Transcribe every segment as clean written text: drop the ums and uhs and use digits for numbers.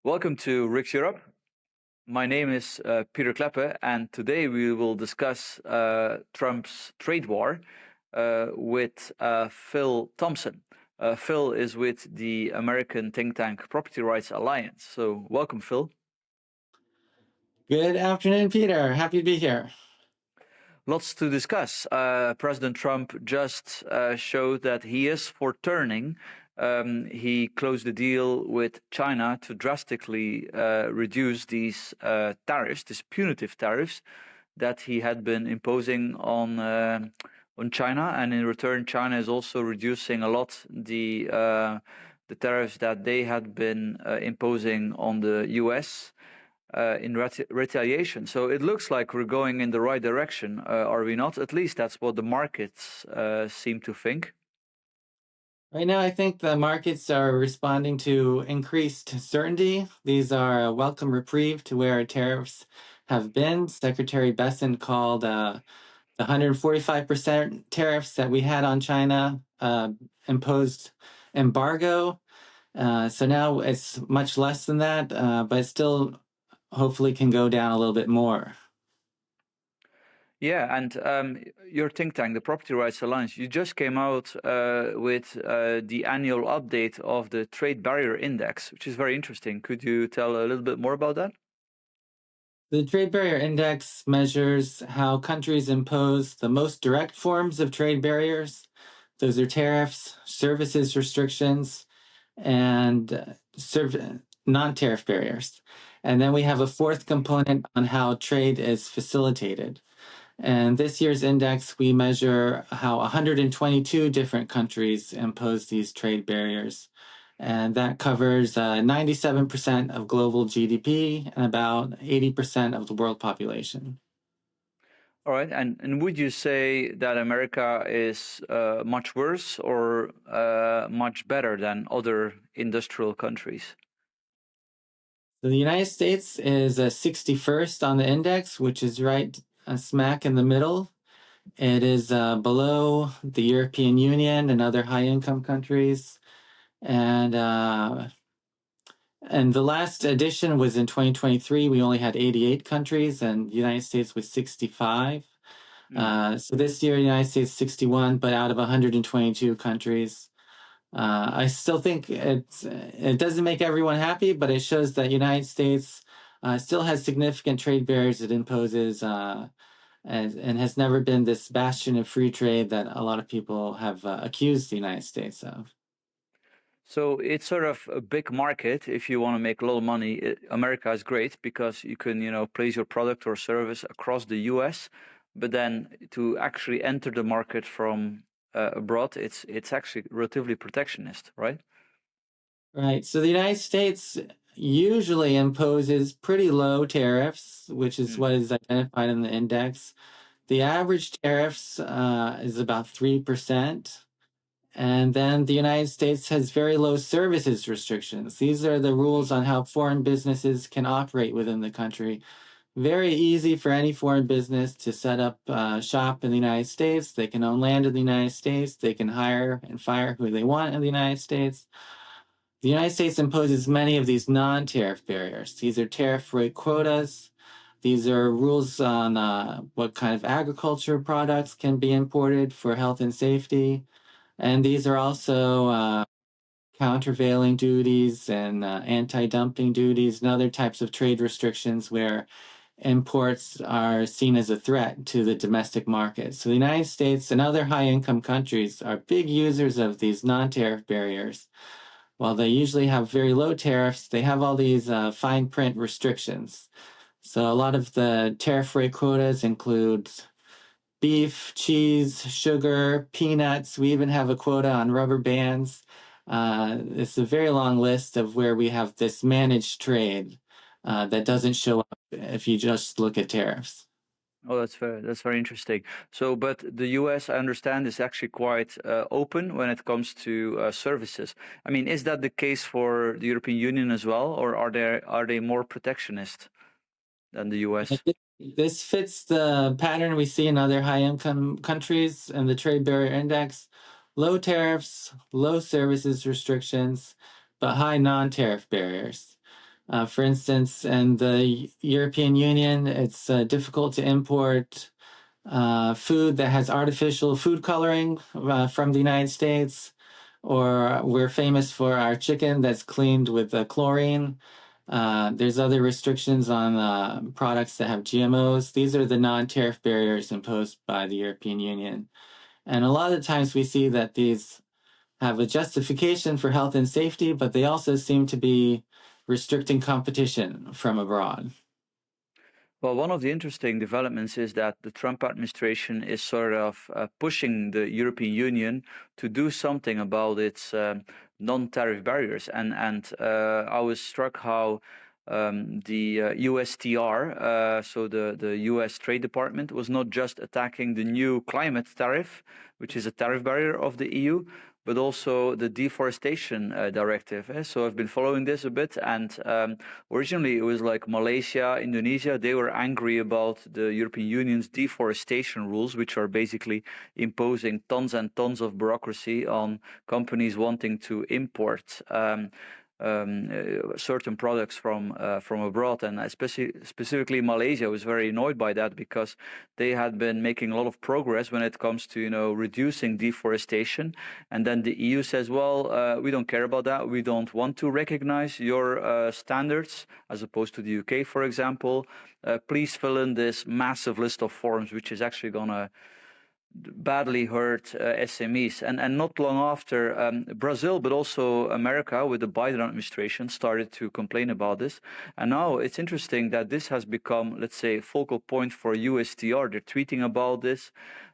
Welcome to Rick's Europe. My name is Peter Kleppe, and today we will discuss Trump's trade war with Phil Thompson. Phil is with the American think tank Property Rights Alliance. So, welcome, Phil. Good afternoon, Peter. Happy to be here. Lots to discuss. President Trump just showed that he is for turning. He closed the deal with China to drastically reduce these tariffs, these punitive tariffs that he had been imposing on China, and in return, China is also reducing a lot the tariffs that they had been imposing on the U.S. In retaliation. So it looks like we're going in the right direction, are we not? At least that's what the markets seem to think. Right now, I think the markets are responding to increased certainty. These are a welcome reprieve to where tariffs have been. Secretary Bessent called the 145% tariffs that we had on China imposed embargo. So now it's much less than that, but still hopefully can go down a little bit more. Yeah, and your think tank, the Property Rights Alliance, you just came out with the annual update of the Trade Barrier Index, which is very interesting. Could you tell a little bit more about that? The Trade Barrier Index measures how countries impose the most direct forms of trade barriers. Those are tariffs, services restrictions, and non-tariff barriers. And then we have a fourth component on how trade is facilitated. And this year's index, we measure how 122 different countries impose these trade barriers. And that covers 97% of global GDP and about 80% of the world population. All right, and would you say that America is much worse or much better than other industrial countries? So the United States is 61st on the index, which is right smack in the middle. It is below the European Union and other high-income countries. And the last edition was in 2023. We only had 88 countries, and the United States was 65. So this year, the United States 61, but out of 122 countries. I still think it doesn't make everyone happy, but it shows that United States still has significant trade barriers it imposes, and has never been this bastion of free trade that a lot of people have accused the United States of. So it's sort of a big market. If you want to make a lot of money, America is great because you can, place your product or service across the US. But then to actually enter the market from abroad, it's actually relatively protectionist, right? Right. So the United States usually imposes pretty low tariffs, which is what is identified in the index. The average tariffs is about 3%. And then the United States has very low services restrictions. These are the rules on how foreign businesses can operate within the country. Very easy for any foreign business to set up shop in the United States. They can own land in the United States. They can hire and fire who they want in the United States. The United States imposes many of these non-tariff barriers. These are tariff rate quotas. These are rules on what kind of agriculture products can be imported for health and safety. And these are also countervailing duties and anti-dumping duties and other types of trade restrictions where imports are seen as a threat to the domestic market. So the United States and other high-income countries are big users of these non-tariff barriers. While they usually have very low tariffs, they have all these fine print restrictions. So a lot of the tariff rate quotas include beef, cheese, sugar, peanuts. We even have a quota on rubber bands. It's a very long list of where we have this managed trade that doesn't show up if you just look at tariffs. Oh, that's very interesting. So, but the US, I understand, is actually quite open when it comes to services. I mean, is that the case for the European Union as well, or are they more protectionist than the US? This fits the pattern we see in other high-income countries and the trade barrier index. Low tariffs, low services restrictions, but high non-tariff barriers. For instance, in the European Union, it's difficult to import food that has artificial food coloring from the United States, or we're famous for our chicken that's cleaned with chlorine. There's other restrictions on products that have GMOs. These are the non-tariff barriers imposed by the European Union. And a lot of the times we see that these have a justification for health and safety, but they also seem to be restricting competition from abroad. Well, one of the interesting developments is that the Trump administration is sort of pushing the European Union to do something about its non-tariff barriers, and I was struck how the USTR, so the U.S. Trade Department, was not just attacking the new climate tariff, which is a tariff barrier of the EU, but also the deforestation directive. So I've been following this a bit, and originally it was like Malaysia, Indonesia, they were angry about the European Union's deforestation rules, which are basically imposing tons and tons of bureaucracy on companies wanting to import certain products from abroad, and especially specifically Malaysia was very annoyed by that because they had been making a lot of progress when it comes to reducing deforestation, and then the EU says, well, we don't care about that. We don't want to recognize your standards, as opposed to the UK, for example. Please fill in this massive list of forms, which is actually gonna badly hurt SMEs. And not long after, Brazil, but also America, with the Biden administration, started to complain about this. And now it's interesting that this has become, let's say, a focal point for USTR. They're tweeting about this.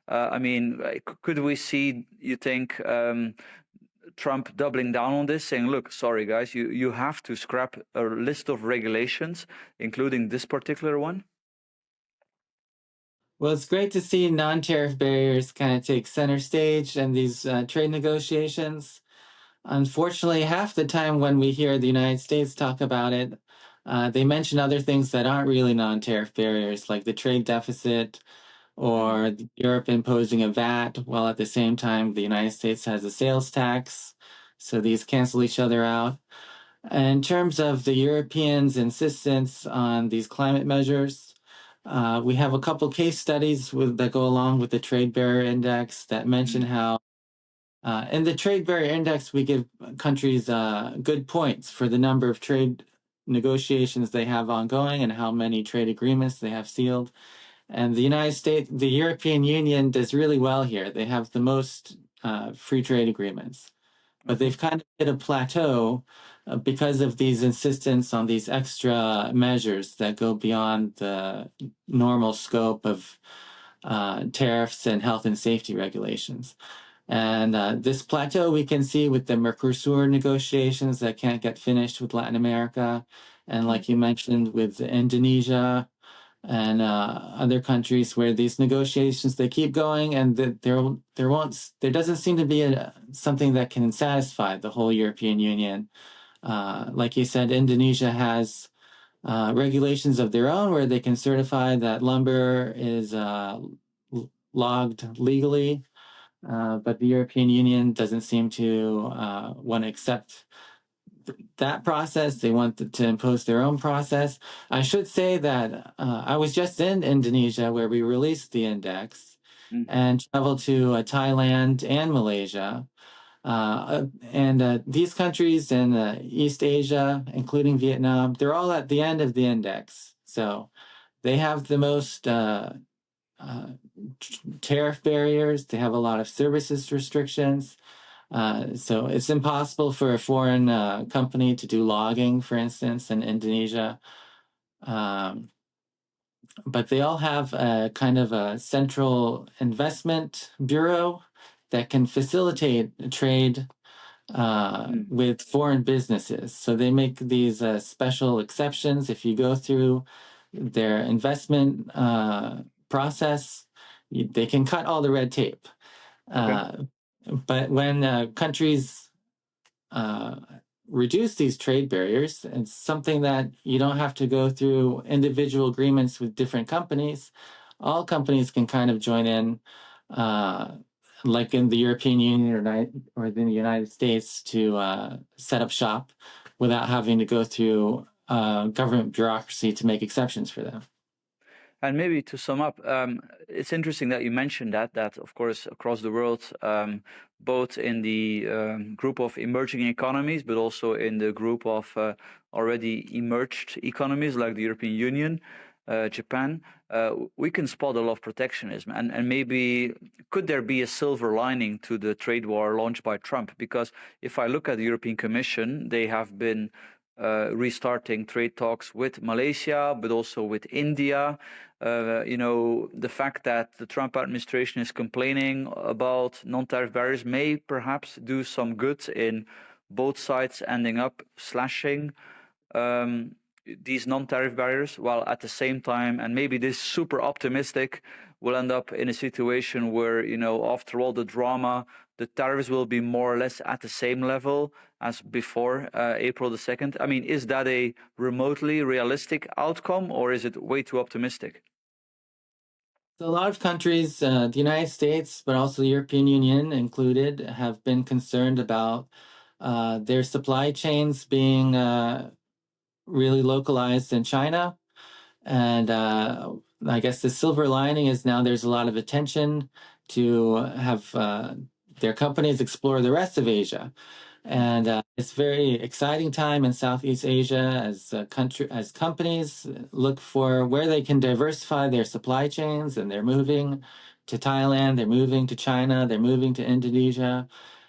I mean, could we see, you think, Trump doubling down on this, saying, look, sorry, guys, you have to scrap a list of regulations, including this particular one? Well, it's great to see non-tariff barriers kind of take center stage in these trade negotiations. Unfortunately, half the time when we hear the United States talk about it, they mention other things that aren't really non-tariff barriers, like the trade deficit or Europe imposing a VAT, while at the same time the United States has a sales tax. So these cancel each other out. In terms of the Europeans' insistence on these climate measures, we have a couple case studies that go along with the Trade Barrier Index that mention how in the Trade Barrier Index, we give countries good points for the number of trade negotiations they have ongoing and how many trade agreements they have sealed. And the United States, the European Union does really well here. They have the most free trade agreements. But they've kind of hit a plateau because of these insistence on these extra measures that go beyond the normal scope of tariffs and health and safety regulations. And this plateau we can see with the Mercosur negotiations that can't get finished with Latin America. And like you mentioned, with Indonesia and other countries where these negotiations, they keep going, and there doesn't seem to be something that can satisfy the whole European Union. Like you said, Indonesia has regulations of their own where they can certify that lumber is logged legally. But the European Union doesn't seem to want to accept that process. They want to impose their own process. I should say that I was just in Indonesia where we released the index and traveled to Thailand and Malaysia. And these countries in East Asia, including Vietnam, they're all at the end of the index. So they have the most tariff barriers. They have a lot of services restrictions. So it's impossible for a foreign company to do logging, for instance, in Indonesia. But they all have a kind of a central investment bureau that can facilitate trade with foreign businesses. So they make these special exceptions. If you go through their investment process, they can cut all the red tape. But when countries reduce these trade barriers, it's something that you don't have to go through individual agreements with different companies. All companies can kind of join in, like in the European Union or in the United States, to set up shop without having to go through government bureaucracy to make exceptions for them. And maybe to sum up, it's interesting that you mentioned that of course across the world, both in the group of emerging economies, but also in the group of already emerged economies like the European Union, Japan, we can spot a lot of protectionism. And maybe could there be a silver lining to the trade war launched by Trump? Because if I look at the European Commission, they have been restarting trade talks with Malaysia, but also with India. The fact that the Trump administration is complaining about non-tariff barriers may perhaps do some good in both sides ending up slashing these non-tariff barriers, while at the same time, and maybe this super optimistic, will end up in a situation where, after all the drama, the tariffs will be more or less at the same level as before April the 2nd. I mean, is that a remotely realistic outcome, or is it way too optimistic? So a lot of countries, the United States, but also the European Union included, have been concerned about their supply chains being really localized in China. And I guess the silver lining is now there's a lot of attention to have their companies explore the rest of Asia. And it's a very exciting time in Southeast Asia as companies look for where they can diversify their supply chains, and they're moving to Thailand, they're moving to China, they're moving to Indonesia.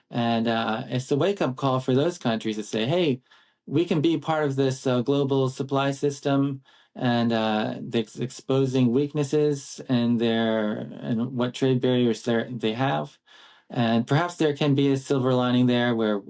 And it's a wake-up call for those countries to say, hey, we can be part of this global supply system, and exposing weaknesses in and what trade barriers they have. And perhaps there can be a silver lining there where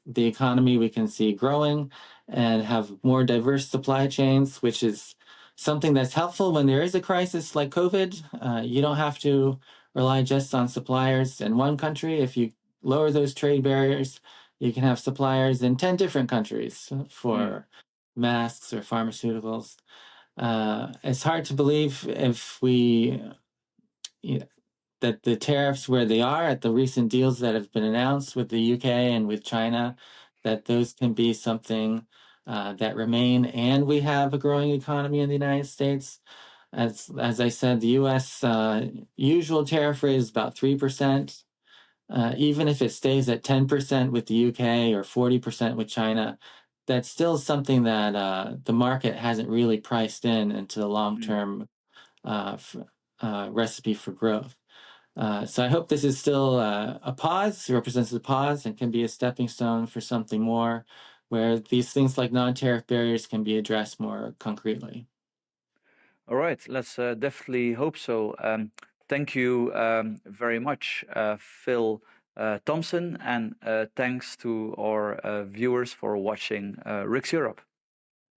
the economy we can see growing and have more diverse supply chains, which is something that's helpful when there is a crisis like COVID. You don't have to rely just on suppliers in one country. If you lower those trade barriers, you can have suppliers in 10 different countries for masks or pharmaceuticals. It's hard to believe if that the tariffs where they are at the recent deals that have been announced with the UK and with China, that those can be something that remain, and we have a growing economy in the United States. As I said, the U.S. Usual tariff rate is about 3%. Even if it stays at 10% with the UK or 40% with China, that's still something that the market hasn't really priced in into the long-term recipe for growth. So I hope this is still a pause, represents a pause, and can be a stepping stone for something more, where these things like non-tariff barriers can be addressed more concretely. All right, let's definitely hope so. Thank you very much, Phil Thompson, and thanks to our viewers for watching Rick's Europe.